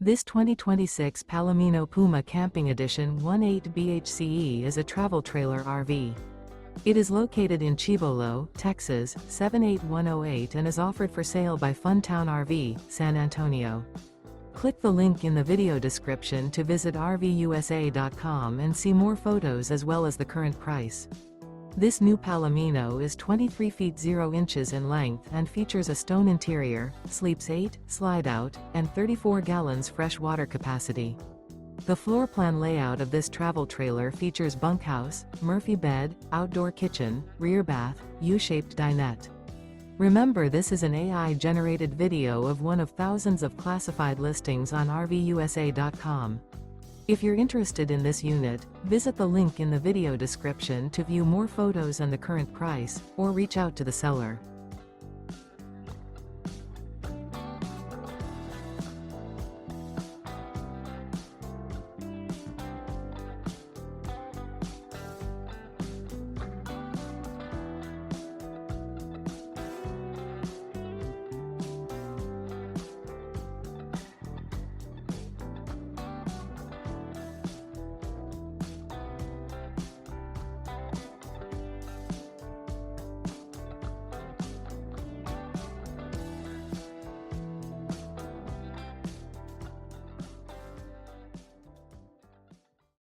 This 2026 Palomino Puma Camping Edition 18 BHCE is a travel trailer RV. It is located in Cibolo, Texas, 78108 and is offered for sale by Funtown RV, San Antonio. Click the link in the video description to visit RVUSA.com and see more photos as well as the current price. This new Palomino is 23 feet 0 inches in length and features a stone interior, sleeps 8, slide-out, and 34 gallons fresh water capacity. The floor plan layout of this travel trailer features bunkhouse, Murphy bed, outdoor kitchen, rear bath, U-shaped dinette. Remember, this is an AI-generated video of one of thousands of classified listings on RVUSA.com. If you're interested in this unit, visit the link in the video description to view more photos and the current price, or reach out to the seller.